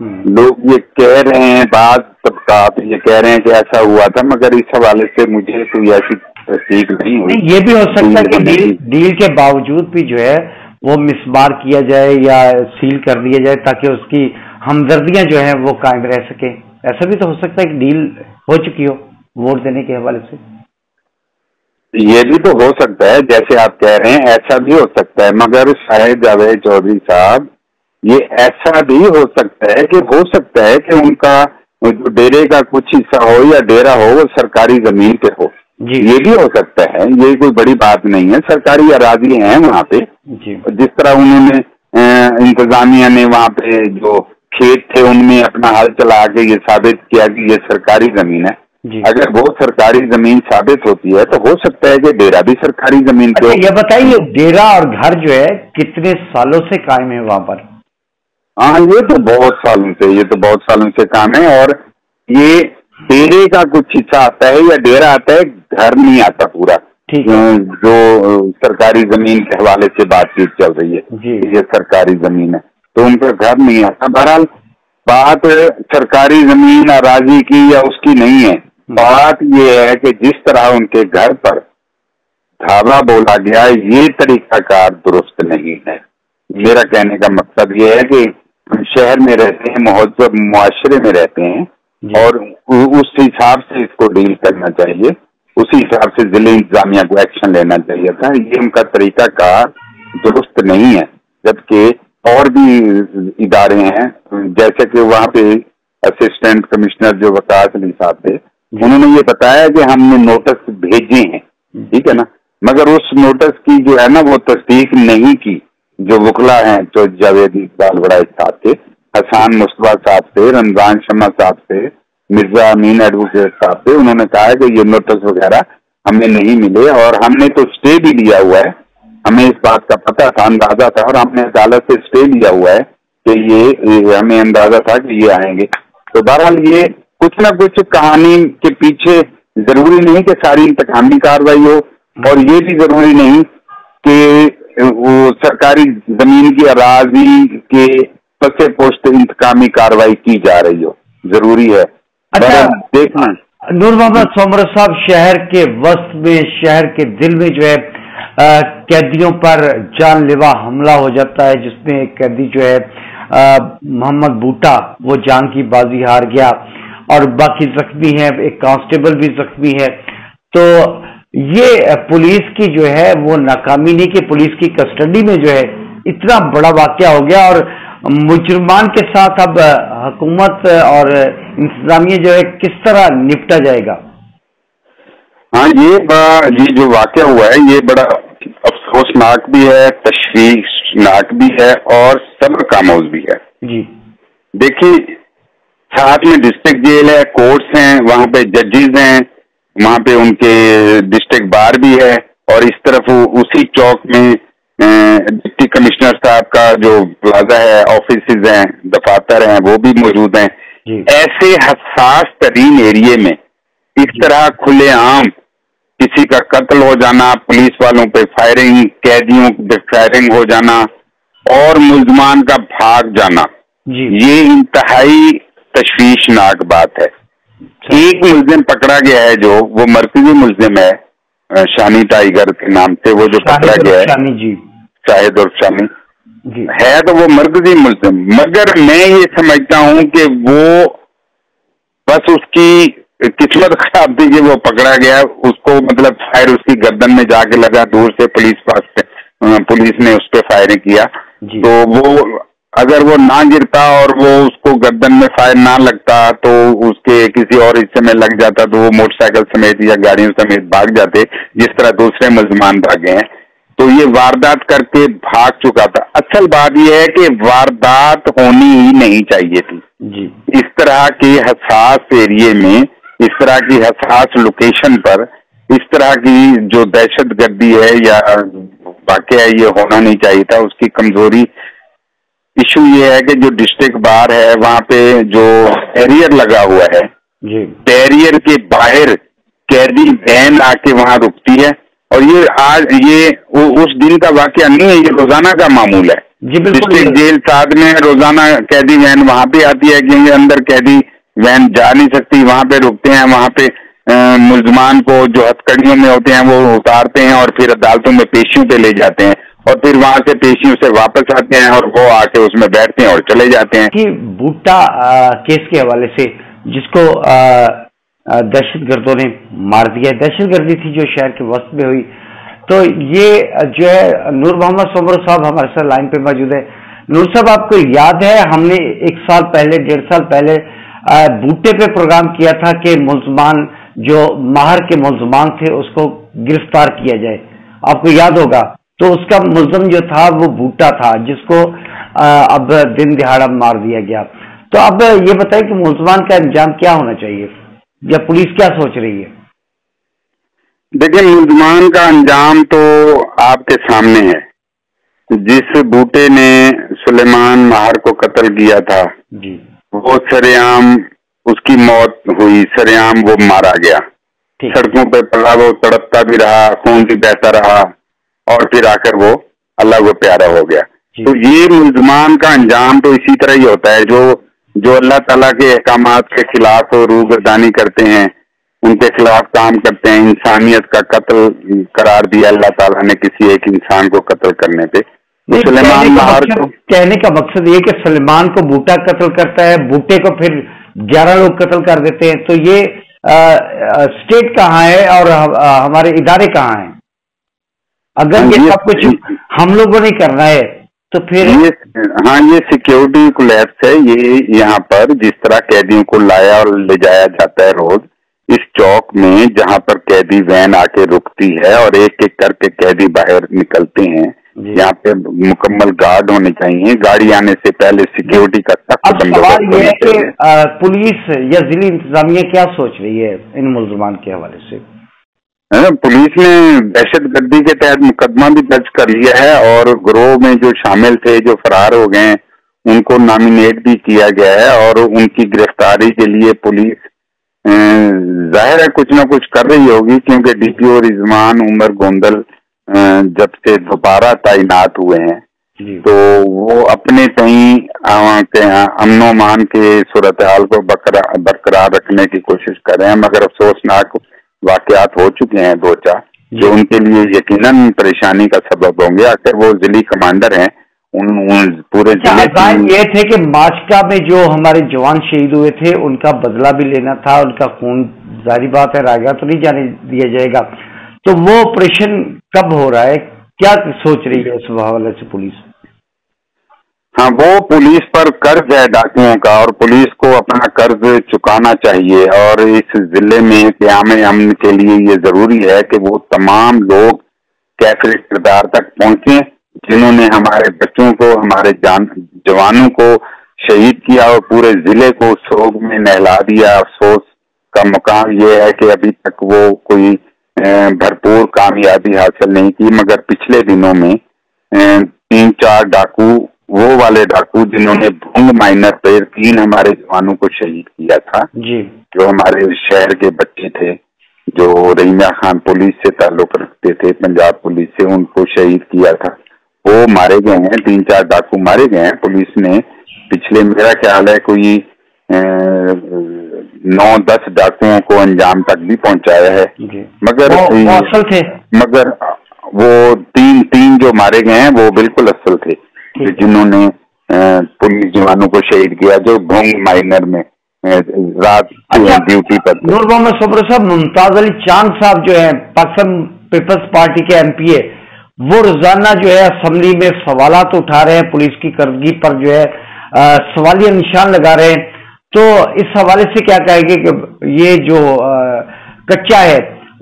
لوگ یہ کہہ رہے ہیں، بعض طبقات یہ کہہ رہے ہیں کہ ایسا ہوا تھا، مگر اس حوالے سے مجھے کوئی ایسی تصدیق نہیں ہوئی۔ یہ بھی ہو سکتا ہے کہ ڈیل کے باوجود بھی جو ہے وہ مسمار کیا جائے یا سیل کر دیا جائے تاکہ اس کی ہمدردیاں جو ہیں وہ قائم رہ سکے، ایسا بھی تو ہو سکتا ہے کہ ڈیل ہو چکی ہو ووٹ دینے کے حوالے سے۔ یہ بھی تو ہو سکتا ہے، جیسے آپ کہہ رہے ہیں ایسا بھی ہو سکتا ہے، مگر شاہد جاوید چودھری صاحب یہ ایسا بھی ہو سکتا ہے کہ ان کا جو ڈیرے کا کچھ حصہ ہو یا ڈیرا ہو وہ سرکاری زمین پہ ہو، یہ بھی ہو سکتا ہے، یہ کوئی بڑی بات نہیں ہے، سرکاری اراضی ہیں وہاں پہ، جس طرح انہوں نے انتظامیہ نے وہاں پہ جو کھیت تھے ان میں اپنا ہل چلا کے یہ ثابت کیا کہ یہ سرکاری زمین ہے۔ اگر وہ سرکاری زمین ثابت ہوتی ہے تو ہو سکتا ہے کہ ڈیرا بھی سرکاری زمین پہ۔ یہ بتائیے ڈیرا اور گھر جو ہے کتنے سالوں سے قائم ہے وہاں پر؟ ہاں یہ تو بہت سالوں سے کام ہے، اور یہ ڈیرے کا کچھ حصہ آتا ہے یا ڈیرا آتا ہے، گھر نہیں آتا پورا، جو سرکاری زمین کے حوالے سے بات چیت چل رہی ہے یہ سرکاری زمین ہے تو ان کا گھر نہیں آتا۔ بہرحال بات سرکاری زمین اراضی کی یا اس کی نہیں ہے، بات یہ ہے کہ جس طرح ان کے گھر پر دھاوا بولا گیا یہ طریقہ کار درست نہیں ہے۔ میرا کہنے کا مقصد یہ ہے کہ شہر میں رہتے ہیں، مہذب معاشرے میں رہتے ہیں، اور اس حساب سے اس کو ڈیل کرنا چاہیے، اسی حساب سے ضلع انتظامیہ کو ایکشن لینا چاہیے تھا۔ یہ ان کا طریقہ کار درست نہیں ہے، جبکہ اور بھی ادارے ہیں، جیسے کہ وہاں پہ اسسٹنٹ کمشنر جو وقاص علی صاحب تھے انہوں نے یہ بتایا کہ ہم نے نوٹس بھیجے ہیں، ٹھیک ہے نا، مگر اس نوٹس کی جو ہے نا وہ تصدیق نہیں کی۔ جو وکلا ہیں جو جاوید اقبال بڑا صاحب تھے، حسان مصطفیٰ صاحب سے، رمضان شمع صاحب سے، مرزا امین ایڈوکیٹ صاحب سے، انہوں نے کہا کہ یہ نوٹس وغیرہ ہمیں نہیں ملے، اور ہم نے تو اسٹے بھی لیا ہوا ہے، ہمیں اس بات کا پتہ تھا، اندازہ تھا، اور ہم نے عدالت سے اسٹے لیا ہوا ہے کہ یہ ہمیں اندازہ تھا کہ یہ آئیں گے۔ تو بہرحال یہ کچھ نہ کچھ کہانی کے پیچھے ضروری نہیں کہ ساری انتقامی کاروائی ہو، اور یہ بھی ضروری نہیں کہ وہ سرکاری زمین کی اراضی کے پس پشت انتقامی کاروائی کی جا رہی ہو، ضروری ہے۔ دیکھنا نور محمد سومر صاحب، شہر کے وسط میں، شہر کے دل میں جو ہے قیدیوں پر جان لیوا حملہ ہو جاتا ہے، جس میں ایک قیدی جو ہے محمد بوٹا وہ جان کی بازی ہار گیا، اور باقی زخمی ہیں، ایک کانسٹیبل بھی زخمی ہے۔ تو یہ پولیس کی جو ہے وہ ناکامی نہیں کہ پولیس کی کسٹڈی میں جو ہے اتنا بڑا واقعہ ہو گیا، اور مجرمان کے ساتھ اب حکومت اور انتظامیہ جو ہے کس طرح نپٹا جائے گا؟ ہاں یہ جو واقعہ ہوا ہے یہ بڑا افسوسناک بھی ہے، تشویشناک بھی ہے، اور صبر کا موضوع بھی ہے۔ جی دیکھیے، ساتھ میں ڈسٹرکٹ جیل ہے، کورٹس ہیں، وہاں پہ ججز ہیں، وہاں پہ ان کے ڈسٹرکٹ بار بھی ہے، اور اس طرف اسی چوک میں ڈپٹی کمشنر صاحب کا جو پلازا ہے، آفیسز ہیں، دفاتر ہیں، وہ بھی موجود ہیں۔ ایسے حساس ترین ایریے میں اس طرح کھلے عام کسی کا قتل ہو جانا، پولیس والوں پہ فائرنگ، قیدیوں پہ فائرنگ ہو جانا، اور ملزمان کا بھاگ جانا، یہ انتہائی تشویشناک بات ہے۔ ایک ملزم پکڑا گیا ہے جو وہ مرکزی ملزم ہے، شانی ٹائیگر کے نام سے، وہ جو پکڑا گیا ہے شاہد اور شانی ہے، تو وہ مرکزی ملزم، مگر میں یہ سمجھتا ہوں کہ وہ بس اس کی قسمت خراب تھی کہ وہ پکڑا گیا، اس کو مطلب فائر اس کی گردن میں جا کے لگا، دور سے پولیس نے اس پہ فائرنگ کیا، تو وہ اگر وہ نہ گرتا اور وہ اس کو گردن میں فائر نہ لگتا تو اس کے کسی اور حصے میں لگ جاتا تو وہ موٹر سائیکل سمیت یا گاڑیوں سمیت بھاگ جاتے، جس طرح دوسرے ملزمان بھاگے ہیں۔ تو یہ واردات کر کے بھاگ چکا تھا۔ اصل بات یہ ہے کہ واردات ہونی ہی نہیں چاہیے تھی۔ اس طرح کے حساس ایریے میں، اس طرح کی حساس لوکیشن پر اس طرح کی جو دہشت گردی ہے یا واقعہ یہ ہونا نہیں چاہیے تھا۔ اس کی کمزوری ایشو یہ ہے کہ جو ڈسٹرکٹ بار ہے وہاں پہ جو بیریئر لگا ہوا ہے، بیریئر کے باہر قیدی وین آ کے وہاں رکتی ہے، اور یہ آج یہ اس دن کا واقعہ نہیں ہے، یہ روزانہ کا معمول ہے۔ جی بالکل. ڈسٹرکٹ جیل ساتھ میں روزانہ قیدی وین وہاں پہ آتی ہے کیونکہ اندر قیدی وین جا نہیں سکتی, وہاں پہ رکتے ہیں, وہاں پہ ملزمان کو جو ہتھکڑیوں میں ہوتے ہیں وہ اتارتے ہیں اور پھر عدالتوں میں پیشیوں پہ لے جاتے ہیں اور پھر وہاں سے پیشیوں سے واپس آتے ہیں اور وہ آ کے اس میں بیٹھتے ہیں اور چلے جاتے ہیں. کہ بھٹا کیس کے حوالے سے جس کو دہشت گردوں نے مار دیا, دہشت گردی تھی جو شہر کے وسط میں ہوئی, تو یہ جو ہے نور محمد سومرو صاحب ہمارے ساتھ لائن پہ موجود ہے. نور صاحب, آپ کو یاد ہے ہم نے 1 سال پہلے 1.5 سال پہلے بھٹے پہ پروگرام کیا تھا کہ ملزمان جو ماہر کے ملزمان تھے اس کو گرفتار کیا جائے, آپ کو یاد ہوگا. تو اس کا ملزم جو تھا وہ بھٹا تھا جس کو اب دن دہاڑا مار دیا گیا. تو اب یہ بتائیں کہ ملزمان کا انجام کیا ہونا چاہیے یا پولیس کیا سوچ رہی ہے؟ دیکھیں, ملزمان کا انجام تو آپ کے سامنے ہے. جس بوٹے نے سلیمان ماہر کو قتل کیا تھا جی, وہ سریعام اس کی موت ہوئی, سریعام وہ مارا گیا, سڑکوں پہ پڑا, وہ تڑپتا بھی رہا, خون بھی بہتا رہا اور پھر آ کر وہ اللہ کو پیارا ہو گیا. تو یہ ملزمان کا انجام تو اسی طرح ہی ہوتا ہے جو اللہ تعالیٰ کے احکامات کے خلاف روگردانی کرتے ہیں, ان کے خلاف کام کرتے ہیں. انسانیت کا قتل قرار دیا اللہ تعالیٰ نے کسی ایک انسان کو قتل کرنے پہ. سلیمان ماہر کو کہنے کا مقصد یہ کہ سلیمان کو بوٹا قتل کرتا ہے, بوٹے کو پھر 11 لوگ قتل کر دیتے ہیں. تو یہ اسٹیٹ کہاں ہے اور ہمارے ادارے کہاں ہیں؟ اگر یہ سب کچھ ہم لوگوں نے کرنا ہے تو پھر ہاں, یہ سیکیورٹی کولیپس ہے. یہ یہاں پر جس طرح قیدیوں کو لایا اور لے جایا جاتا ہے روز, اس چوک میں جہاں پر قیدی وین آ کے رکتی ہے اور ایک ایک کر کے قیدی باہر نکلتے ہیں, یہاں پہ مکمل گارڈ ہونے چاہیے. گاڑی آنے سے پہلے سیکیورٹی کا اب سوال یہ ہے کہ پولیس یا ضلعی انتظامیہ کیا سوچ رہی ہے ان ملزمان کے حوالے سے؟ پولیس نے دہشت گردی کے تحت مقدمہ بھی درج کر لیا ہے اور گروہ میں جو شامل تھے جو فرار ہو گئے ہیں ان کو نامینیٹ بھی کیا گیا ہے اور ان کی گرفتاری کے لیے پولیس ظاہر ہے کچھ نہ کچھ کر رہی ہوگی, کیونکہ ڈی پی او رضوان عمر گوندل جب سے دوبارہ تعینات ہوئے ہیں تو وہ اپنے کہیں امن و امان کے صورتحال کو برقرار رکھنے کی کوشش کر رہے ہیں, مگر افسوسناک واقعات ہو چکے ہیں 2-4 جو ان کے لیے یقیناً پریشانی کا سبب ہوں گے. اگر وہ ضلعی کمانڈر ہیں پورے ضلع یہ تھے کہ ماشکا میں جو ہمارے جوان شہید ہوئے تھے ان کا بدلہ بھی لینا تھا, ان کا خون ظاہری بات ہے رائے گا تو نہیں جانے دیا جائے گا. تو وہ آپریشن کب ہو رہا ہے, کیا سوچ رہی ہے اس حوالے سے پولیس؟ ہاں, وہ پولیس پر قرض ہے ڈاکوؤں کا اور پولیس کو اپنا قرض چکانا چاہیے. اور اس ضلع میں قیام امن کے لیے یہ ضروری ہے کہ وہ تمام لوگ کیفر کردار تک پہنچیں جنہوں نے ہمارے بچوں کو, ہمارے جوانوں کو شہید کیا اور پورے ضلع کو سوگ میں نہلا دیا. افسوس کا مقام یہ ہے کہ ابھی تک وہ کوئی بھرپور کامیابی حاصل نہیں کی, مگر پچھلے دنوں میں 3-4 ڈاکو, وہ والے ڈاکو جنہوں نے بھونگ مائنر پہ 3 ہمارے جوانوں کو شہید کیا تھا جو ہمارے شہر کے بچے تھے جو رحیمیہ خان پولیس سے تعلق رکھتے تھے, پنجاب پولیس سے, ان کو شہید کیا تھا, وہ مارے گئے ہیں. 3-4 ڈاکو مارے گئے ہیں. پولیس نے پچھلے میرا خیال ہے کوئی 9-10 ڈاکوؤں کو انجام تک بھی پوچھایا ہے, مگر وہ 3 جو مارے گئے ہیں وہ بالکل اصل تھے جنہوں نے پولیس جوانوں کو شہید کیا جو بھونگ مائنر میں رات ڈیوٹی پر. نور محمد سومرو صاحب, ممتاز علی چاند صاحب جو ہیں پاکستان پیپلز پارٹی کے MP ہے, وہ روزانہ جو ہے اسمبلی میں سوالات اٹھا رہے ہیں, پولیس کی کارروائی پر جو ہے سوالیہ نشان لگا رہے ہیں. تو اس حوالے سے کیا کہیں گے کہ یہ جو کچا ہے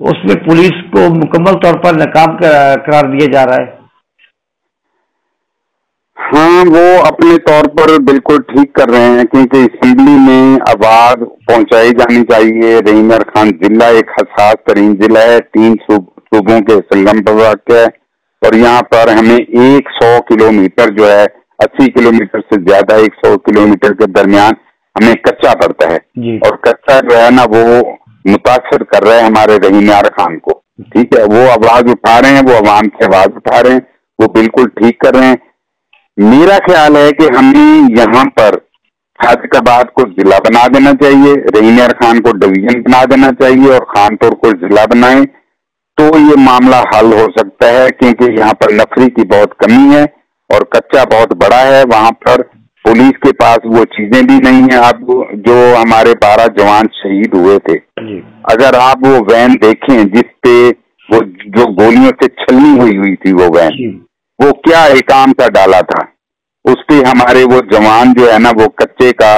اس میں پولیس کو مکمل طور پر ناکام قرار دیا جا رہا ہے؟ ہاں, وہ اپنے طور پر بالکل ٹھیک کر رہے ہیں کیونکہ اسمبلی میں آواز پہنچائی جانی چاہیے. رحیمیہ خان ضلع ایک حساس ترین ضلع ہے, 3 صوبوں کے سنگم پر واقع ہے اور یہاں پر ہمیں 100 کلومیٹر جو ہے 80 کلومیٹر سے زیادہ 100 کلومیٹر کے درمیان ہمیں کچا پڑتا ہے اور کچا جو ہے نا وہ متاثر کر رہا ہے ہمارے رحیمیہ خان کو. ٹھیک ہے, وہ آواز اٹھا رہے ہیں, وہ عوام کی آواز اٹھا رہے ہیں, وہ بالکل ٹھیک کر رہے ہیں. میرا خیال ہے کہ ہمیں یہاں پر فیض آباد کو ضلع بنا دینا چاہیے، رحیم یار خان کو ڈویژن بنا دینا چاہیے اور خانپور کو ضلع بنائیں تو یہ معاملہ حل ہو سکتا ہے، کیونکہ یہاں پر نفری کی بہت کمی ہے اور کچا بہت بڑا ہے، وہاں پر پولیس کے پاس وہ چیزیں بھی نہیں ہیں۔ اب جو ہمارے 12 جوان شہید ہوئے تھے، اگر آپ وہ وین دیکھیں جس پہ وہ جو گولیوں سے چھلنی ہوئی تھی وہ وین، وہ کیا ایکام کا ڈالا تھا، اس پہ ہمارے وہ جوان جو ہے نا وہ کچے کا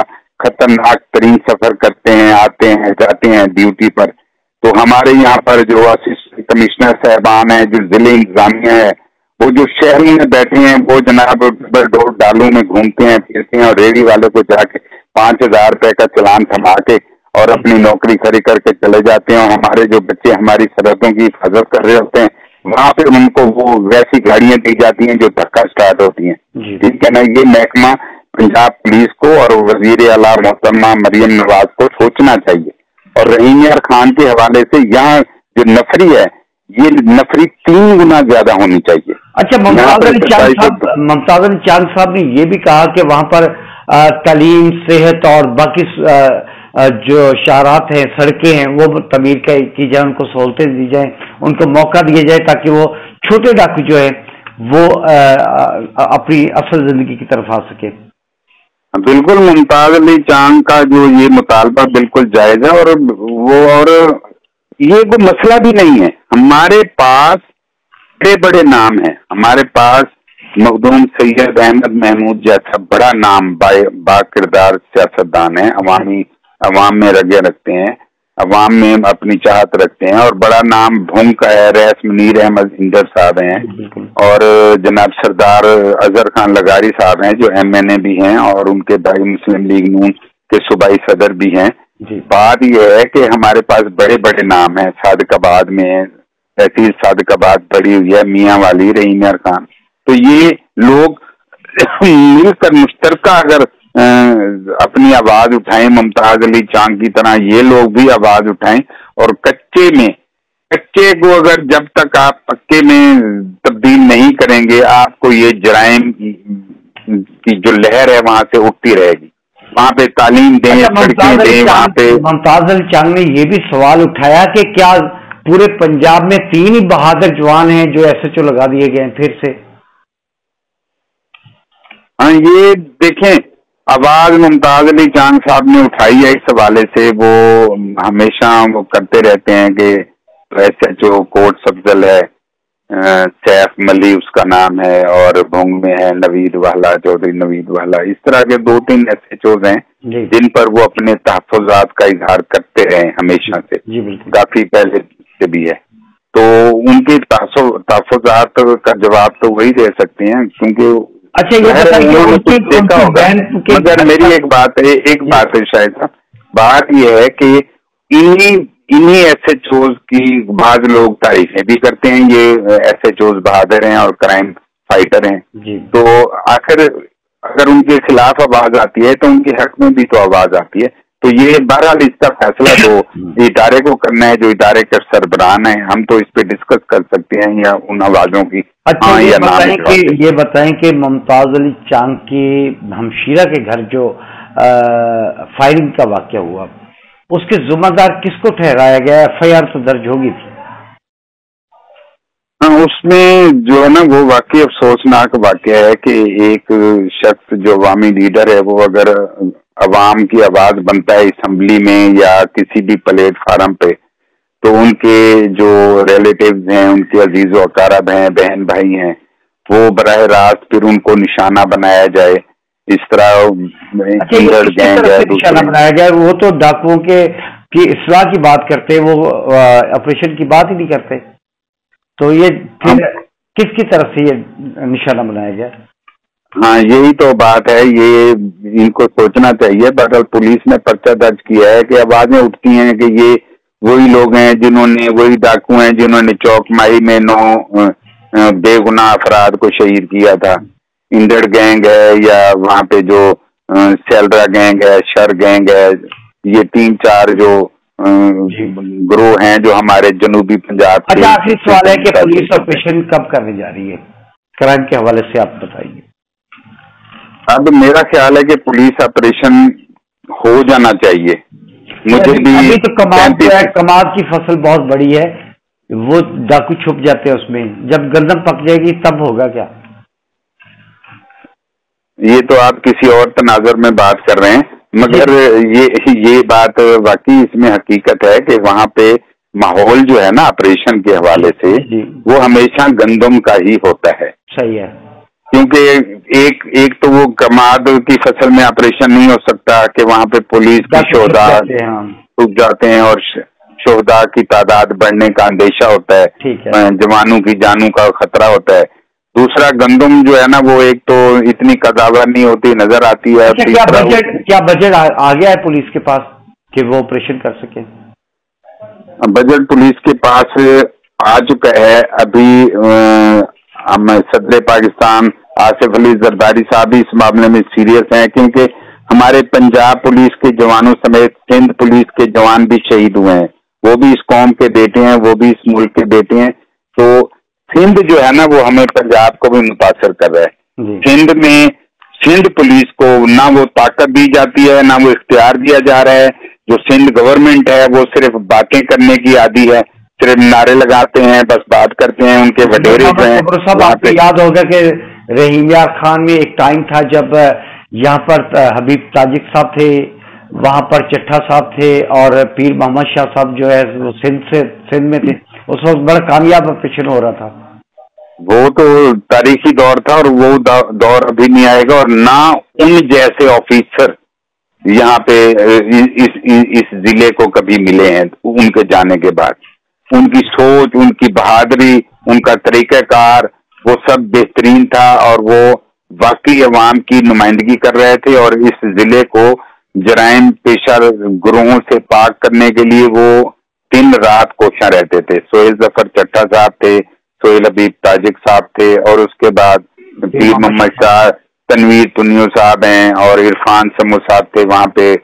خطرناک ترین سفر کرتے ہیں، آتے ہیں جاتے ہیں ڈیوٹی پر۔ تو ہمارے یہاں پر جو اسسٹنٹ کمشنر صاحبان ہیں، جو ضلع انتظامیہ ہے، وہ جو شہروں میں بیٹھے ہیں، وہ جناب ڈور ڈالوں میں گھومتے ہیں پھرتے ہیں اور ریڑھی والے کو جا کے 5,000 روپے کا چلان تھما کے اور اپنی نوکری کھڑی کر کے چلے جاتے ہیں، اور ہمارے جو بچے ہماری سرحدوں کی حفاظت کر رہے ہوتے ہیں وہاں پہ ان کو وہ ویسی گاڑیاں دی جاتی ہیں جو دھکا اسٹارٹ ہوتی ہیں۔ ٹھیک ہے نا، یہ محکمہ پنجاب پولیس کو اور وزیر اعلیٰ محترمہ مریم نواز کو سوچنا چاہیے، اور رحیم یار خان کے حوالے سے یہاں جو نفری ہے یہ نفری 3 گنا زیادہ ہونی چاہیے۔ اچھا، ممتاز علی چاند صاحب نے یہ بھی کہا کہ وہاں پر تعلیم، صحت اور باقی جو شاہراہات ہیں، سڑکیں ہیں، وہ تعمیر کی جائیں، ان کو سہولتیں دی جائیں، ان کو موقع دیا جائے تاکہ وہ چھوٹے ڈاکو جو ہے وہ اپنی اصل زندگی کی طرف آ سکے۔ بالکل، ممتاز علی چاند کا جو یہ مطالبہ بالکل جائز ہے، اور یہ کوئی مسئلہ بھی نہیں ہے۔ ہمارے پاس بڑے بڑے نام ہیں، ہمارے پاس مخدوم سید احمد محمود جیسا بڑا نام با کردار سیاستدان ہے، عوام میں رگے رکھتے ہیں، عوام میں اپنی چاہت رکھتے ہیں، اور بڑا نام بھونگ کا ہے، ریس منیر احمد انجر صاحب ہیں، اور جناب سردار اظہر خان لغاری صاحب ہیں جو MNA بھی ہیں، اور ان کے بھائی مسلم لیگ نون کے صوبائی صدر بھی ہیں۔ بات یہ ہے کہ ہمارے پاس بڑے بڑے نام ہیں، صادق آباد میں تحصیل صادق آباد بڑی ہوئی ہے، میاں والی، رحیم یار خان، تو یہ لوگ مل کر مشترکہ اگر اپنی آواز اٹھائیں، ممتاز علی چاند کی طرح یہ لوگ بھی آواز اٹھائیں، اور کچے کو اگر جب تک آپ پکے میں تبدیل نہیں کریں گے، آپ کو یہ جرائم کی جو لہر ہے وہاں سے اٹھتی رہے گی۔ وہاں پہ تعلیم دیں، سڑکیں دیں، وہاں پہ ممتاز علی چاند نے یہ بھی سوال اٹھایا کہ کیا پورے پنجاب میں 3 ہی بہادر جوان ہیں جو SHO لگا دیے گئے ہیں پھر سے؟ ہاں، یہ دیکھیں، آواز ممتاز علی چاند صاحب نے اٹھائی ہے اس حوالے سے، وہ ہمیشہ وہ کرتے رہتے ہیں کہ SHO کوٹ سبزل ہے، سیف ملی اس کا نام ہے، اور بھونگ میں ہے نوید والا، چودھری نوید والا، اس طرح کے 2-3 SHOs ہیں جن پر وہ اپنے تحفظات کا اظہار کرتے رہے ہمیشہ سے، کافی پہلے سے بھی ہے، تو ان کے تحفظات کا جواب تو وہی دے سکتے ہیں، کیونکہ اچھا یہ دیکھا ہوگا۔ مگر میری ایک بات ہے شاید صاحب، بات یہ ہے کہ انہی SHOs کی بعض لوگ تعریفیں بھی کرتے ہیں، یہ SHOs بہادر ہیں اور کرائم فائٹر ہیں، تو آخر اگر ان کے خلاف آواز آتی ہے تو ان کے حق میں بھی تو آواز آتی ہے، تو یہ بہرحال اس کا فیصلہ تو ادارے کو کرنا ہے جو ادارے کے سربراہ ہیں، ہم تو اس پہ ڈسکس کر سکتے ہیں یا ان آوازوں کی۔ اچھا یہ بتائیں کہ ممتاز علی چاند کی ہمشیرہ کے گھر جو فائرنگ کا واقعہ ہوا، اس کے ذمہ دار کس کو ٹھہرایا گیا؟ FIR تو درج ہوگی تھی۔ ہاں، اس میں جو ہے نا وہ واقعی افسوسناک واقعہ ہے کہ ایک شخص جو عوامی لیڈر ہے وہ اگر عوام کی آواز بنتا ہے اسمبلی میں یا کسی بھی پلیٹ فارم پہ، تو ان کے جو ریلیٹیوز ہیں، ان کے عزیز و اقارب ہیں، بہن بھائی ہیں، وہ براہ راست پھر ان کو نشانہ بنایا جائے، اس طرح نشانہ بنایا جائے۔ وہ تو ڈاکوؤں کی اصلاح کی بات کرتے، وہ آپریشن کی بات ہی نہیں کرتے، تو یہ کس کی طرف سے یہ نشانہ بنایا گیا؟ ہاں، یہی تو بات ہے، یہ ان کو سوچنا چاہیے۔ بہرحال پولیس نے پرچہ درج کیا ہے کہ آوازیں اٹھتی ہیں کہ یہ وہی لوگ ہیں وہی ڈاکو ہیں جنہوں نے چوک مائی میں 9 بے گناہ افراد کو شہید کیا تھا۔ انڈر گینگ ہے یا وہاں پہ جو سیلرا گینگ ہے، شر گینگ ہے، یہ 3-4 جو گروہ ہیں جو ہمارے جنوبی پنجاب کے۔ اچھا، آخری سوال ہے کہ پولیس آپریشن کب کرنے جا رہی ہے؟ کرائم کے حوالے سے آپ بتائیے۔ اب میرا خیال ہے کہ پولیس آپریشن ہو جانا چاہیے. مجھے بھی ابھی تو کماد کی فصل بہت بڑی ہے، وہ ڈاکو چھپ جاتے ہیں اس میں، جب گندم پک جائے گی تب ہوگا کیا؟ یہ تو آپ کسی اور تناظر میں بات کر رہے ہیں، مگر یہ بات واقعی اس میں حقیقت ہے کہ وہاں پہ ماحول جو ہے نا آپریشن کے حوالے سے وہ ہمیشہ گندم کا ہی ہوتا ہے. صحیح ہے، کیونکہ ایک تو وہ کماد کی فصل میں آپریشن نہیں ہو سکتا کہ وہاں پہ پولیس کی شہداء رک جاتے ہیں اور شہداء کی تعداد بڑھنے کا اندیشہ ہوتا ہے، جوانوں کی جانوں کا خطرہ ہوتا ہے. دوسرا گندم جو ہے نا وہ ایک تو اتنی قداور نہیں ہوتی، نظر آتی ہے. کیا بجٹ آ گیا ہے پولیس کے پاس کہ وہ آپریشن کر سکے؟ بجٹ پولیس کے پاس آ چکا ہے. ابھی ہم صدر پاکستان آصف علی زرداری صاحب بھی اس معاملے میں سیریس ہیں، کیونکہ ہمارے پنجاب پولیس کے جوانوں سمیت سندھ پولیس کے جوان بھی شہید ہوئے ہیں. وہ بھی اس قوم کے بیٹے ہیں، وہ بھی اس ملک کے بیٹے ہیں. تو سندھ جو ہے نا وہ ہمیں پنجاب کو بھی متاثر کر رہا ہے. سندھ میں سندھ پولیس کو نہ وہ طاقت دی جاتی ہے، نہ وہ اختیار دیا جا رہا ہے. جو سندھ گورنمنٹ ہے وہ صرف باتیں کرنے کی عادی ہے، صرف نعرے لگاتے ہیں، بس بات کرتے ہیں. ان کے وڈیرے جو ہیں آپ کو یاد ہوگا کہ رحیم یار خان میں ایک ٹائم تھا جب یہاں پر حبیب تاجک صاحب تھے، وہاں پر چٹھا صاحب تھے، اور پیر محمد شاہ صاحب جو ہے وہ سندھ میں تھے. اس وقت بڑا کامیاب آپریشن ہو رہا تھا. وہ تو تاریخی دور تھا، اور وہ دور ابھی نہیں آئے گا. اور نہ ان جیسے آفیسر یہاں پہ اس ضلع کو کبھی ملے ہیں ان کے جانے کے بعد. ان کی سوچ، ان کی بہادری، ان کا طریقہ کار وہ سب بہترین تھا، اور وہ واقعی عوام کی نمائندگی کر رہے تھے. اور اس ضلع کو جرائم پیشہ گروہوں سے پاک کرنے کے لیے وہ دن رات کوشاں رہتے تھے. سہیل ظفر چٹھا صاحب تھے، سہیل حبیب تاجک صاحب تھے، اور اس کے بعد پیر محمد شاہ، تنویر پنیو صاحب ہیں، اور عرفان سمو صاحب تھے وہاں پہ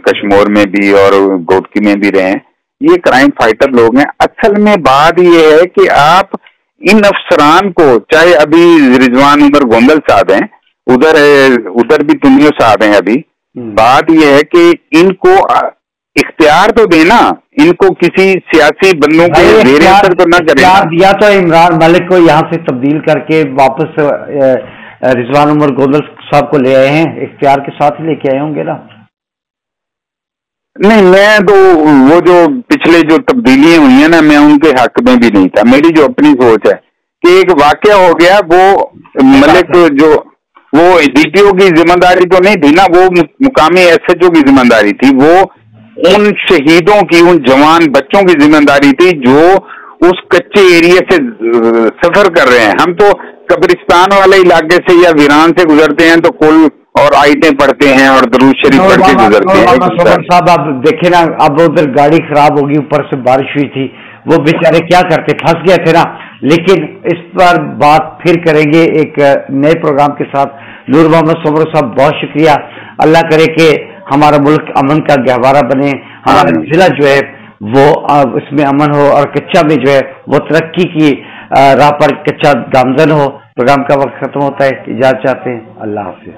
کشمور میں بھی اور گوٹکی میں بھی رہے. یہ کرائم فائٹر لوگ ہیں. اصل میں بات یہ ہے کہ آپ ان افسران کو، چاہے ابھی رضوان عمر گوندل صاحب ہیں، ادھر بھی پنیو صاحب ہیں ابھی، بات یہ ہے کہ ان کو اختیار تو دینا، ان کو کسی سیاسی بندوں کے زیر اثر تو نہ کرے. یا تو عمران ملک کو یہاں سے تبدیل کر کے واپس رضوان عمر گوندل صاحب کو لے آئے ہیں، اختیار کے ساتھ ہی لے کے آئے ہوں گے نا. نہیں، میں تو وہ جو پچھلے جو تبدیلیاں ہوئی ہیں نا، میں ان کے حق میں بھی نہیں تھا. میری جو اپنی سوچ ہے کہ ایک واقعہ ہو گیا، وہ ملک جو وہ ڈی پی او کی ذمہ داری تو نہیں تھی نا، وہ مقامی ایس ایچ او کی ذمہ داری تھی. وہ ان شہیدوں کی، ان جوان بچوں کی ذمہ داری تھی جو اس کچے ایریے سے سفر کر رہے ہیں. ہم تو قبرستان والے علاقے سے یا ویران سے گزرتے ہیں تو کل اور آیتیں پڑھتے ہیں اور درود شریف پڑھ کے گزرتے ہیں. صاحب آپ دیکھیں نا، اب ادھر گاڑی خراب ہوگی، اوپر سے بارش ہوئی تھی، وہ بیچارے کیا کرتے، پھنس گئے تھے نا. لیکن اس پر بات پھر کریں گے ایک نئے پروگرام کے ساتھ. نور محمد سمرو صاحب بہت شکریہ. اللہ کرے کہ ہمارا ملک امن کا گہوارہ بنے، ہمارا ضلع جو ہے وہ اس میں امن ہو، اور کچا میں جو ہے وہ ترقی کی راہ پر کچا گامزن ہو. پروگرام کا وقت ختم ہوتا ہے، اجازت چاہتے ہیں. اللہ حافظ.